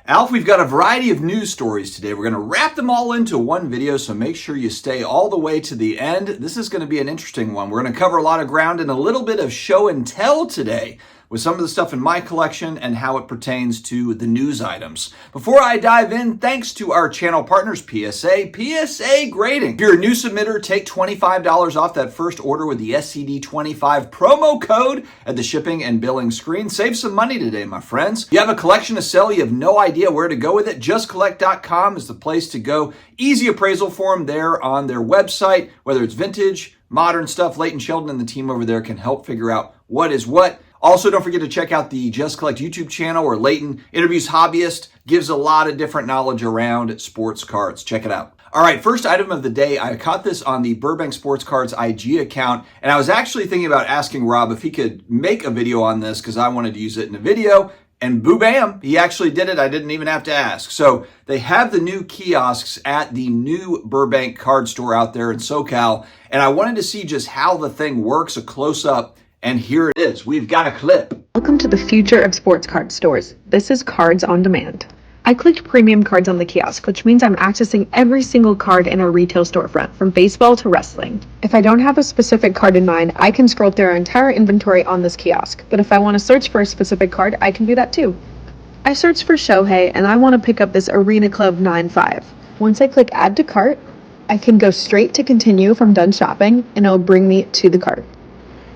Alf, we've got a variety of news stories today. We're going to wrap them all into one video, so make sure you stay all the way to the end. This is going to be an interesting one. We're going to cover a lot of ground and a little bit of show and tell today with some of the stuff in my collection and how it pertains to the news items. Before I dive in, thanks to our channel partners, PSA Grading. If you're a new submitter, take $25 off that first order with the SCD25 promo code at the shipping and billing screen. Save some money today, my friends. If you have a collection to sell, you have no idea where to go with it, justcollect.com is the place to go. Easy appraisal form there on their website, whether it's vintage, modern stuff. Leighton Sheldon and the team over there can help figure out what is what. Also, don't forget to check out the Just Collect YouTube channel where Leighton interviews hobbyists, gives a lot of different knowledge around sports cards. Check it out. All right, first item of the day. I caught this on the Burbank Sports Cards IG account, and I was actually thinking about asking Rob if he could make a video on this because I wanted to use it in a video, and boo bam, he actually did it. I didn't even have to ask. So they have the new kiosks at the new Burbank card store out there in SoCal, and I wanted to see just how the thing works, a close-up. And here it is. We've got a clip. Welcome to the future of sports card stores. This is Cards on Demand. I clicked premium cards on the kiosk, which means I'm accessing every single card in a retail storefront, from baseball to wrestling. If I don't have a specific card in mind, I can scroll through our entire inventory on this kiosk. But if I want to search for a specific card, I can do that too. I searched for Shohei, and I want to pick up this Arena Club 9.5. Once I click Add to Cart, I can go straight to continue if I'm done shopping, and it'll bring me to the cart.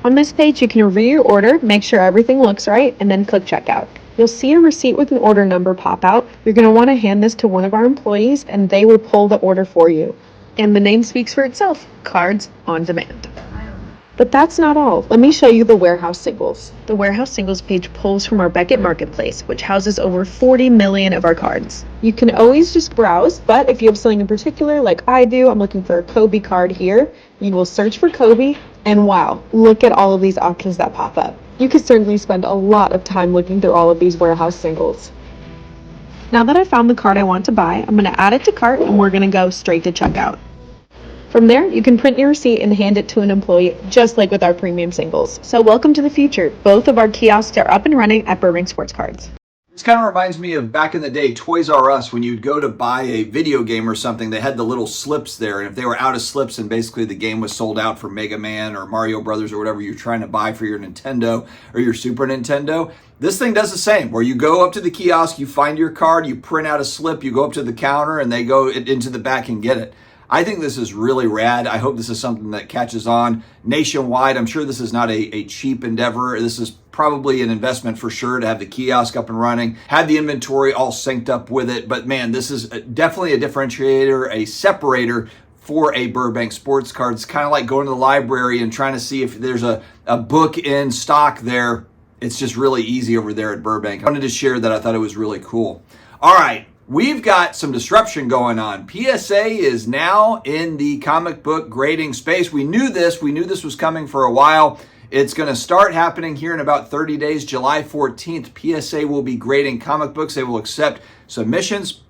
On this page, you can review your order, make sure everything looks right, and then click checkout. You'll see a receipt with an order number pop out. You're going to want to hand this to one of our employees, and they will pull the order for you. And the name speaks for itself, Cards on Demand. But that's not all. Let me show you the warehouse singles. The warehouse singles page pulls from our Beckett Marketplace, which houses over 40 million of our cards. You can always just browse, but if you have something in particular, like I do, I'm looking for a Kobe card here, you will search for Kobe, and wow, look at all of these options that pop up. You could certainly spend a lot of time looking through all of these warehouse singles. Now that I found the card I want to buy, I'm going to add it to cart, and we're going to go straight to checkout. From there, you can print your receipt and hand it to an employee, just like with our premium singles. So welcome to the future. Both of our kiosks are up and running at Burbank Sports Cards. This kind of reminds me of back in the day, Toys R Us, when you'd go to buy a video game or something, they had the little slips there, and if they were out of slips and basically the game was sold out for Mega Man or Mario Brothers or whatever you're trying to buy for your Nintendo or your Super Nintendo, this thing does the same, where you go up to the kiosk, you find your card, you print out a slip, you go up to the counter, and they go into the back and get it. I think this is really rad. I hope this is something that catches on nationwide. I'm sure this is not a cheap endeavor. This is probably an investment for sure to have the kiosk up and running, have the inventory all synced up with it. But man, this is definitely a differentiator, a separator for a Burbank Sports Card. It's kind of like going to the library and trying to see if there's a book in stock there. It's just really easy over there at Burbank. I wanted to share that. I thought it was really cool. All right. We've got some disruption going on. PSA is now in the comic book grading space. We knew this was coming for a while. It's going to start happening here in about 30 days. July 14th, PSA will be grading comic books. They will accept submissions,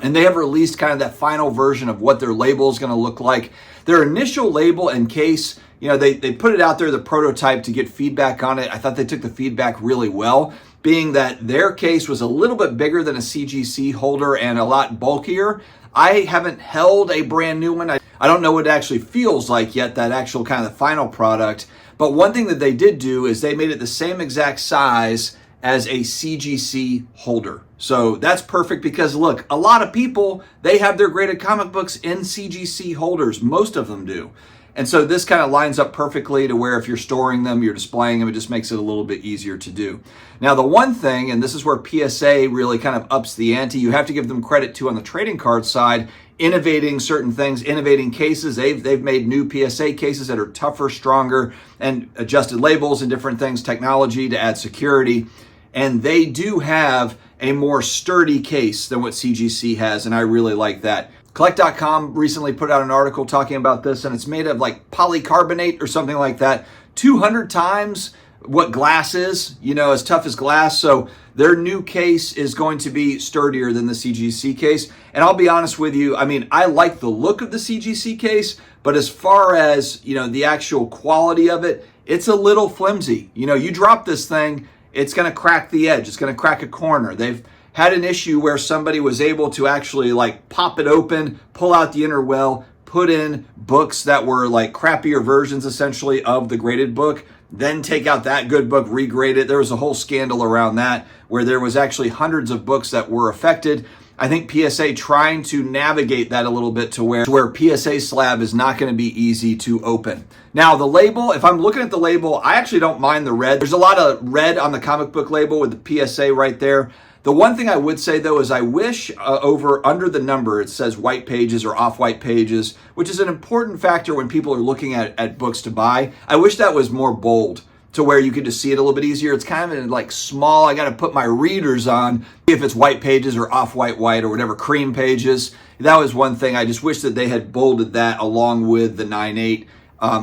and they have released kind of that final version of what their label is going to look like. Their initial label and case, they put it out there, the prototype, to get feedback on it. I thought they took the feedback really well, being that their case was a little bit bigger than a CGC holder and a lot bulkier. I haven't held a brand new one. I don't know what it actually feels like yet, that actual kind of the final product. But one thing that they did do is they made it the same exact size as a CGC holder. So that's perfect because look, a lot of people, they have their graded comic books in CGC holders. Most of them do. And so this kind of lines up perfectly to where if you're storing them, you're displaying them, it just makes it a little bit easier to do. Now, the one thing, and this is where PSA really kind of ups the ante, you have to give them credit to on the trading card side, innovating certain things, innovating cases. They've made new PSA cases that are tougher, stronger, and adjusted labels and different things, technology to add security. And they do have a more sturdy case than what CGC has, and I really like that. Collect.com recently put out an article talking about this, and it's made of like polycarbonate or something like that, 200 times what glass is, as tough as glass. So their new case is going to be sturdier than the CGC case. And I'll be honest with you, I like the look of the CGC case, but as far as, the actual quality of it, it's a little flimsy. You drop this thing, it's going to crack the edge. It's going to crack a corner. They've had an issue where somebody was able to actually like pop it open, pull out the inner well, put in books that were like crappier versions essentially of the graded book, then take out that good book, regrade it. There was a whole scandal around that where there was actually hundreds of books that were affected. I think PSA trying to navigate that a little bit to where PSA slab is not going to be easy to open. Now the label, if I'm looking at the label, I actually don't mind the red. There's a lot of red on the comic book label with the PSA right there. The one thing I would say though is I wish under the number it says white pages or off-white pages, which is an important factor when people are looking at books to buy. I wish that was more bold to where you could just see it a little bit easier. It's kind of in like small. I got to put my readers on if it's white pages or off-white white or whatever, cream pages. That was one thing. I just wish that they had bolded that along with the 9.8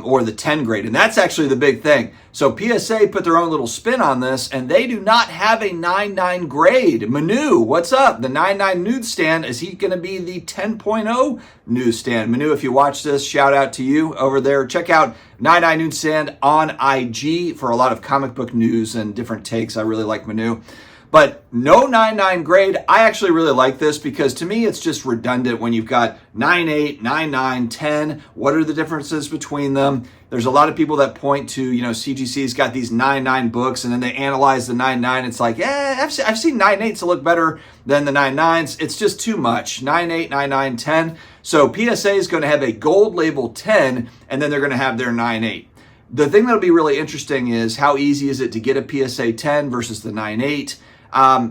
or the 10 grade. And that's actually the big thing. So PSA put their own little spin on this, and they do not have a 9.9 grade. Manu, what's up? The 9.9 newsstand, is he going to be the 10.0 newsstand? Manu, if you watch this, shout out to you over there. Check out 9.9 newsstand on IG for a lot of comic book news and different takes. I really like Manu. But no 9.9 grade. I actually really like this because to me it's just redundant when you've got 9.8, 9.9, 10. What are the differences between them? There's a lot of people that point to, CGC's got these 9.9 books and then they analyze the 9.9. It's like, I've seen 9.8s to look better than the 9.9s. It's just too much. 9.8, 9.9, 10. So PSA is going to have a gold label 10 and then they're going to have their 9.8. The thing that'll be really interesting is how easy is it to get a PSA 10 versus the 9.8.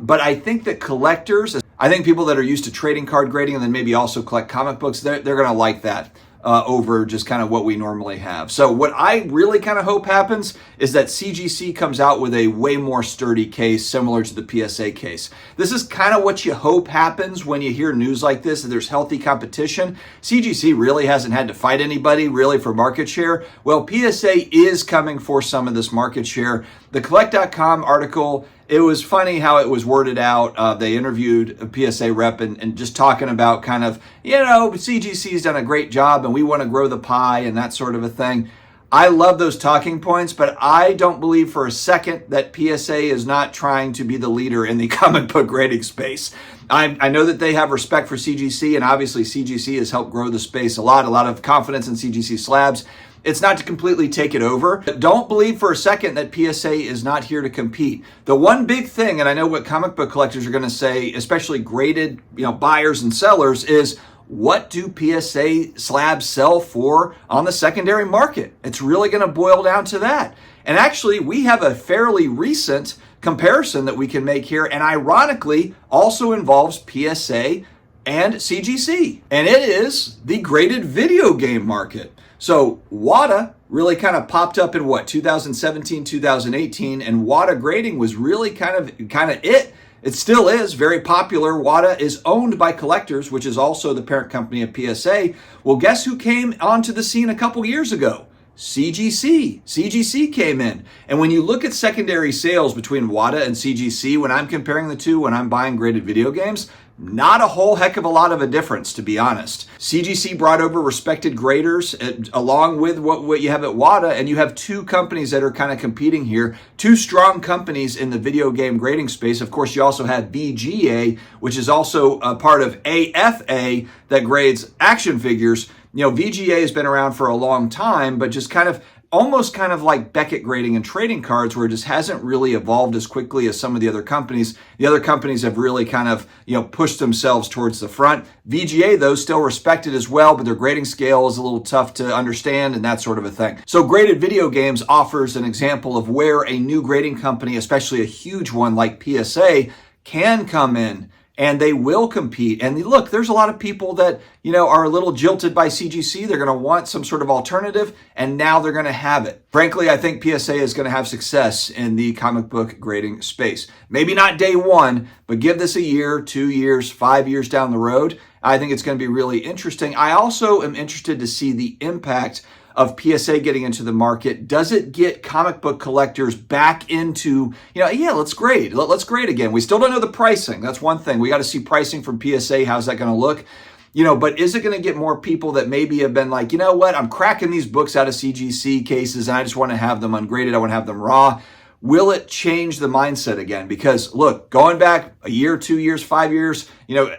But I think that collectors, I think people that are used to trading card grading and then maybe also collect comic books, they're going to like that over just kind of what we normally have. So what I really kind of hope happens is that CGC comes out with a way more sturdy case similar to the PSA case. This is kind of what you hope happens when you hear news like this, that there's healthy competition. CGC really hasn't had to fight anybody really for market share. Well, PSA is coming for some of this market share. The Collect.com article, it was funny how it was worded out. They interviewed a PSA rep and just talking about kind of, CGC's done a great job and we want to grow the pie and that sort of a thing. I love those talking points, but I don't believe for a second that PSA is not trying to be the leader in the comic book grading space. I know that they have respect for CGC, and obviously CGC has helped grow the space a lot of confidence in CGC slabs. It's not to completely take it over. But don't believe for a second that PSA is not here to compete. The one big thing, and I know what comic book collectors are going to say, especially graded, buyers and sellers, is what do PSA slabs sell for on the secondary market? It's really going to boil down to that. And actually, we have a fairly recent comparison that we can make here, and ironically also involves PSA and CGC. And it is the graded video game market. So Wada really kind of popped up in 2017, 2018, and Wada grading was really kind of it. It still is very popular. Wada is owned by Collectors, which is also the parent company of PSA. Well, guess who came onto the scene a couple years ago? CGC. CGC came in. And when you look at secondary sales between Wada and CGC, when I'm comparing the two, when I'm buying graded video games, not a whole heck of a lot of a difference, to be honest. CGC brought over respected graders along with what you have at Wada, and you have two companies that are kind of competing here, two strong companies in the video game grading space. Of course, you also have VGA, which is also a part of AFA that grades action figures. VGA has been around for a long time, but just almost kind of like Beckett grading and trading cards, where it just hasn't really evolved as quickly as some of the other companies. The other companies have really kind of, pushed themselves towards the front. VGA, though, still respected as well, but their grading scale is a little tough to understand and that sort of a thing. So graded video games offers an example of where a new grading company, especially a huge one like PSA, can come in. And they will compete. And look, there's a lot of people that, are a little jilted by CGC. They're going to want some sort of alternative, and now they're going to have it. Frankly, I think PSA is going to have success in the comic book grading space. Maybe not day one, but give this a year, 2 years, 5 years down the road. I think it's going to be really interesting. I also am interested to see the impact of PSA getting into the market. Does it get comic book collectors back into, let's grade. Let's grade again. We still don't know the pricing. That's one thing. We got to see pricing from PSA. How's that going to look? But is it going to get more people that maybe have been like, I'm cracking these books out of CGC cases and I just want to have them ungraded. I want to have them raw. Will it change the mindset again? Because look, going back a year, 2 years, 5 years,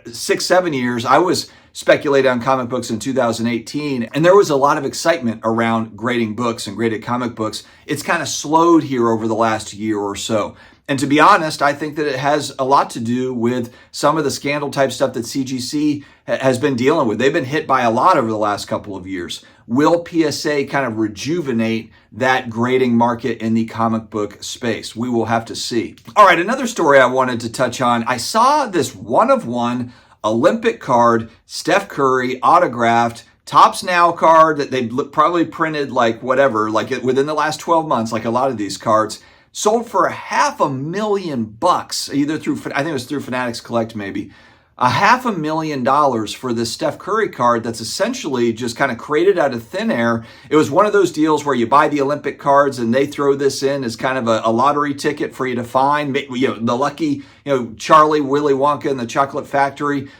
6, 7 years, I was speculating on comic books in 2018, and there was a lot of excitement around grading books and graded comic books. It's kind of slowed here over the last year or so. And to be honest, I think that it has a lot to do with some of the scandal type stuff that CGC has been dealing with. They've been hit by a lot over the last couple of years. Will PSA kind of rejuvenate that grading market in the comic book space? We will have to see. All right, another story I wanted to touch on. I saw this one-of-one Olympic card, Steph Curry, autographed, Topps Now card that they probably printed within the last 12 months, like a lot of these cards. Sold for $500,000, either through, I think it was through Fanatics Collect maybe. $500,000 for this Steph Curry card that's essentially just kind of created out of thin air. It was one of those deals where you buy the Olympic cards and they throw this in as kind of a lottery ticket for you to find. The lucky, Charlie, Willy Wonka and the Chocolate Factory,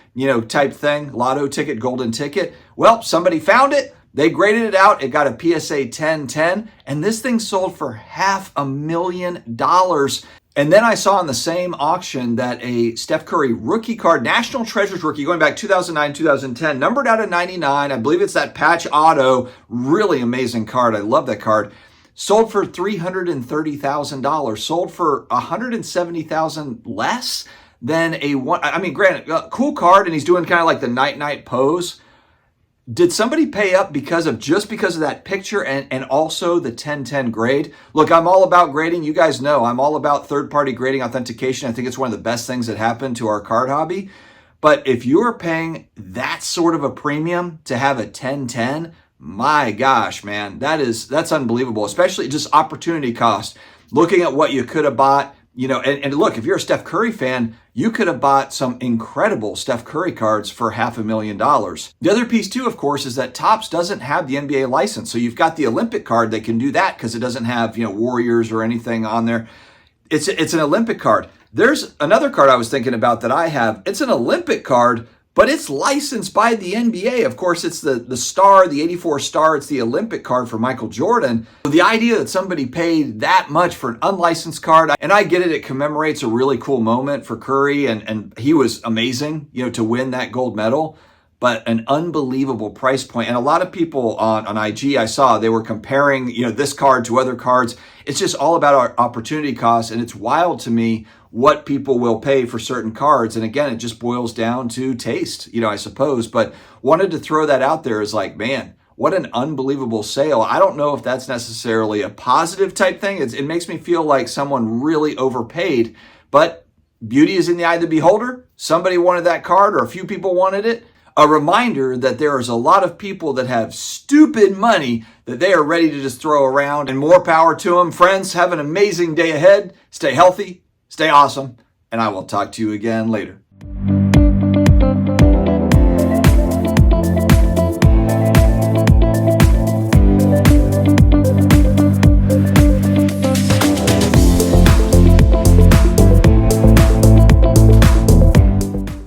type thing, lotto ticket, golden ticket. Well, somebody found it. They graded it out. It got a PSA 1010, and this thing sold for $500,000. And then I saw in the same auction that a Steph Curry rookie card, National Treasures rookie, going back 2009, 2010, numbered out of 99. I believe it's that patch auto. Really amazing card. I love that card. Sold for $330,000. Sold for $170,000 less than granted, cool card, and he's doing kind of like the night-night pose. Did somebody pay up because of that picture and also the 1010 grade? Look, I'm all about grading. You guys know I'm all about third-party grading authentication. I think it's one of the best things that happened to our card hobby. But if you're paying that sort of a premium to have a 1010, my gosh, man, that's unbelievable, especially just opportunity cost. Looking at what you could have bought, and look, if you're a Steph Curry fan, you could have bought some incredible Steph Curry cards for $500,000. The other piece too, of course, is that Topps doesn't have the NBA license. So you've got the Olympic card that can do that because it doesn't have, Warriors or anything on there. It's an Olympic card. There's another card I was thinking about that I have. It's an Olympic card, but it's licensed by the NBA. Of course, it's the star, the 84 star. It's the Olympic card for Michael Jordan. The idea that somebody paid that much for an unlicensed card, and I get it, it commemorates a really cool moment for Curry, and he was amazing, to win that gold medal, but an unbelievable price point. And a lot of people on IG, I saw, they were comparing, this card to other cards. It's just all about our opportunity costs, and it's wild to me what people will pay for certain cards. And again, it just boils down to taste, I suppose. But wanted to throw that out there as like, man, what an unbelievable sale. I don't know if that's necessarily a positive type thing. It makes me feel like someone really overpaid, but beauty is in the eye of the beholder. Somebody wanted that card, or a few people wanted it. A reminder that there is a lot of people that have stupid money that they are ready to just throw around, and more power to them. Friends, have an amazing day ahead. Stay healthy. Stay awesome, and I will talk to you again later.